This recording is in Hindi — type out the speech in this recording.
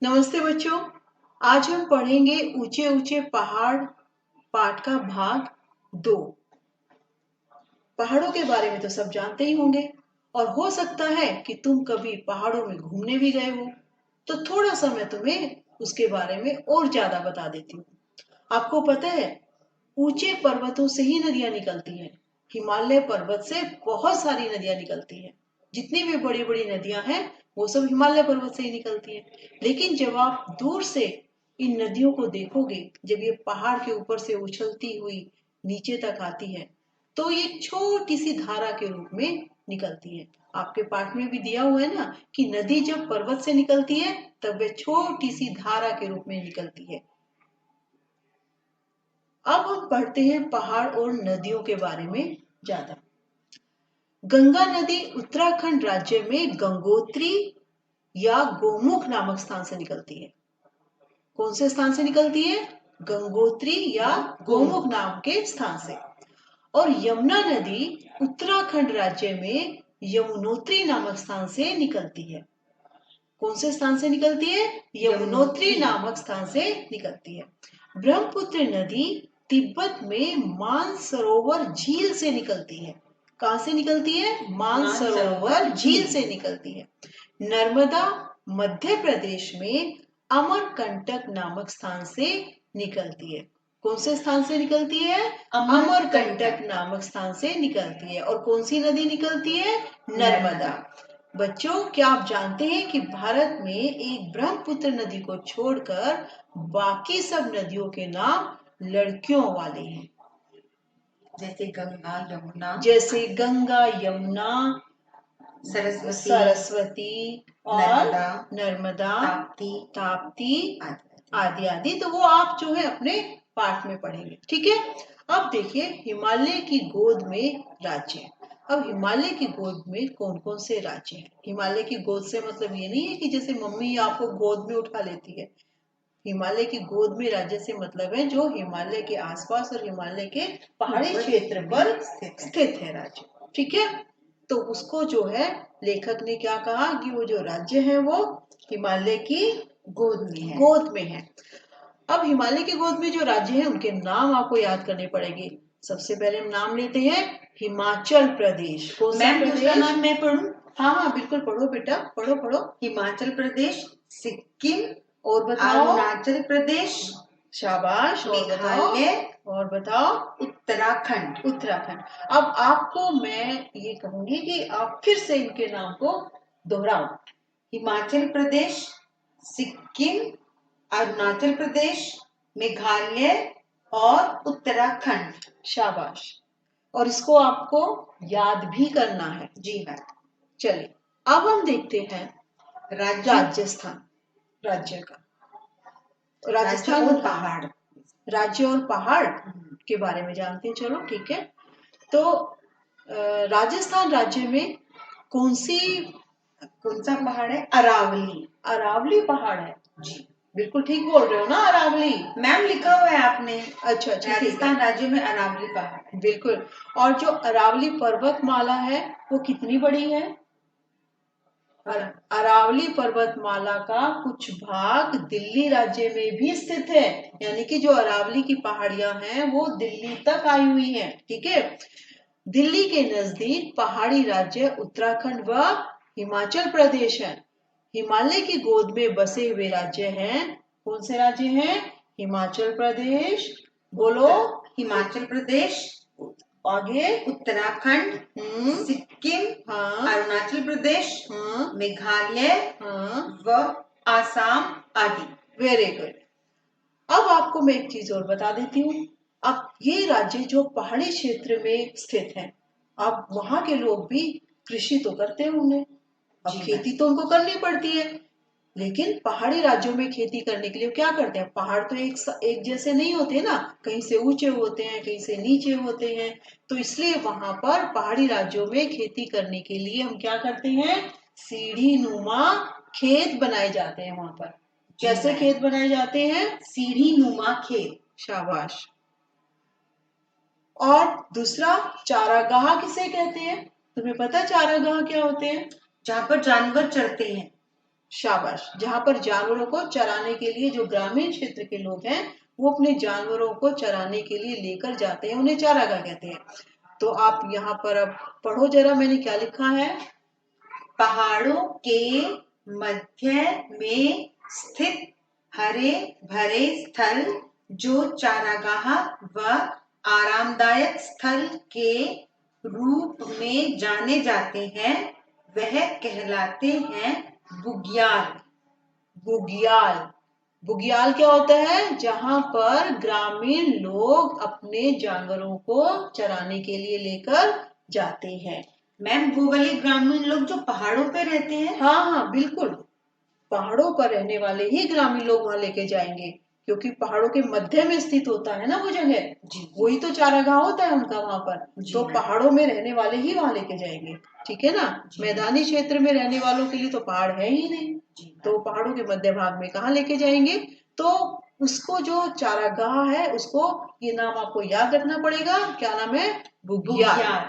नमस्ते बच्चों। आज हम पढ़ेंगे ऊंचे ऊंचे पहाड़ पाठ का भाग 2। पहाड़ों के बारे में तो सब जानते ही होंगे और हो सकता है कि तुम कभी पहाड़ों में घूमने भी गए हो, तो थोड़ा सा मैं तुम्हें उसके बारे में और ज्यादा बता देती हूँ। आपको पता है, ऊंचे पर्वतों से ही नदियां निकलती हैं। हिमालय पर्वत से बहुत सारी नदियां निकलती हैं। जितनी भी बड़ी बड़ी नदियां हैं वो सब हिमालय पर्वत से ही निकलती हैं। लेकिन जब आप दूर से इन नदियों को देखोगे, जब ये पहाड़ के ऊपर से उछलती हुई नीचे तक आती है, तो ये छोटी सी धारा के रूप में निकलती है। आपके पाठ में भी दिया हुआ है ना कि नदी जब पर्वत से निकलती है तब वे छोटी सी धारा के रूप में निकलती है। अब हम पढ़ते हैं पहाड़ और नदियों के बारे में ज्यादा। गंगा नदी उत्तराखंड राज्य में गंगोत्री या गोमुख नामक स्थान से निकलती है। कौन से स्थान से निकलती है? गंगोत्री या गोमुख नाम के स्थान से। और यमुना नदी उत्तराखंड राज्य में यमुनोत्री नामक स्थान से निकलती है। कौन से स्थान से निकलती है? यमुनोत्री नामक स्थान से निकलती है। ब्रह्मपुत्र नदी तिब्बत में मानसरोवर झील से निकलती है। कहां से निकलती है? मानसरोवर झील से निकलती है। नर्मदा मध्य प्रदेश में अमरकंटक नामक स्थान से निकलती है। कौन से स्थान से निकलती है? अमरकंटक नामक स्थान से निकलती है। और कौन सी नदी निकलती है? नर्मदा। बच्चों, क्या आप जानते हैं कि भारत में एक ब्रह्मपुत्र नदी को छोड़कर बाकी सब नदियों के नाम लड़कियों वाले हैं? जैसे गंगा यमुना सरस्वती और नर्मदा ताप्ती आदि आदि। तो वो आप जो है अपने पाठ में पढ़ेंगे, ठीक है। अब देखिए हिमालय की गोद में राज्य। अब हिमालय की गोद में कौन कौन से राज्य हैं? हिमालय की गोद से मतलब ये नहीं है कि जैसे मम्मी आपको गोद में उठा लेती है। हिमालय की गोद में राज्य से मतलब है जो हिमालय के आसपास और हिमालय के पहाड़ी क्षेत्र पर स्थित है राज्य, ठीक है। तो उसको जो है लेखक ने क्या कहा कि वो जो राज्य है वो हिमालय की गोद में है। अब हिमालय की गोद में जो राज्य है उनके नाम आपको याद करने पड़ेंगे। सबसे पहले हम नाम लेते हैं हिमाचल प्रदेश। कौन सा प्रदेश? नाम मैं पढ़ूं? हाँ, बिल्कुल पढ़ो बेटा, पढ़ो। हिमाचल प्रदेश, सिक्किम, और बताओ। अरुणाचल प्रदेश, शाबाश। और बताओ। उत्तराखंड। अब आपको मैं ये कहूंगी कि आप फिर से इनके नाम को दोहराओ। हिमाचल प्रदेश, सिक्किम, अरुणाचल प्रदेश, मेघालय और उत्तराखंड। शाबाश। और इसको आपको याद भी करना है। जी हाँ। चलिए अब हम देखते हैं राजस्थान राज्य का। राजस्थान और पहाड़, राज्य और पहाड़ के बारे में जानते हैं। चलो ठीक है। तो राजस्थान राज्य में कौन सा पहाड़ है? अरावली पहाड़ है। जी बिल्कुल ठीक बोल रहे हो ना, अरावली। मैम लिखा हुआ है आपने। अच्छा, राजस्थान राज्य में अरावली पहाड़। बिल्कुल। और जो अरावली पर्वतमाला है वो कितनी बड़ी है? अरावली पर्वतमाला का कुछ भाग दिल्ली राज्य में भी स्थित है। यानी कि जो अरावली की पहाड़ियां हैं वो दिल्ली तक आई हुई हैं, ठीक है। दिल्ली के नजदीक पहाड़ी राज्य उत्तराखंड व हिमाचल प्रदेश है। हिमालय की गोद में बसे हुए राज्य हैं। कौन से राज्य हैं? हिमाचल प्रदेश, बोलो। हिमाचल प्रदेश, आगे उत्तराखंड, सिक्किम, हाँ, अरुणाचल प्रदेश, हाँ, मेघालय, हाँ, व आसाम आदि। Very good. अब आपको मैं एक चीज और बता देती हूँ। अब ये राज्य जो पहाड़ी क्षेत्र में स्थित है, अब वहां के लोग भी कृषि तो करते होंगे। अब खेती तो उनको करनी पड़ती है। लेकिन पहाड़ी राज्यों में खेती करने के लिए क्या करते हैं? पहाड़ तो एक जैसे नहीं होते ना, कहीं से ऊंचे होते हैं, कहीं से नीचे होते हैं। तो इसलिए वहां पर पहाड़ी राज्यों में खेती करने के लिए हम क्या करते हैं? सीढ़ी नुमा खेत बनाए जाते हैं वहां पर। कैसे खेत बनाए जाते हैं? सीढ़ी नुमा खेत। शाबाश। और दूसरा, चारागाह किसे कहते हैं? तुम्हें पता चारागाह क्या होते हैं? जहाँ पर जानवर चरते हैं। शाबाश। जहां पर जानवरों को चराने के लिए जो ग्रामीण क्षेत्र के लोग हैं वो अपने जानवरों को चराने के लिए लेकर जाते हैं, उन्हें चारागाह कहते हैं। तो आप यहाँ पर अब पढ़ो जरा, मैंने क्या लिखा है। पहाड़ों के मध्य में स्थित हरे भरे स्थल जो चारागाह व आरामदायक स्थल के रूप में जाने जाते हैं वह कहलाते हैं बुग्याल। बुग्याल। बुग्याल क्या होता है? जहां पर ग्रामीण लोग अपने जानवरों को चराने के लिए लेकर जाते हैं। मैम वो वाले ग्रामीण लोग जो पहाड़ों पे रहते हैं? हाँ हाँ बिल्कुल, पहाड़ों पर रहने वाले ही ग्रामीण लोग वहां लेके जाएंगे, क्योंकि पहाड़ों के मध्य में स्थित होता है ना वो जगह, वही तो चारागाह होता है उनका वहां पर। तो पहाड़ों में रहने वाले ही वहां लेके जाएंगे, ठीक है ना। मैदानी क्षेत्र में रहने वालों के लिए तो पहाड़ है ही नहीं, तो पहाड़ों के मध्य भाग में कहाँ लेके जाएंगे। तो उसको जो चारागाह है उसको, ये नाम आपको याद रखना पड़ेगा, क्या नाम है? बुग्याल।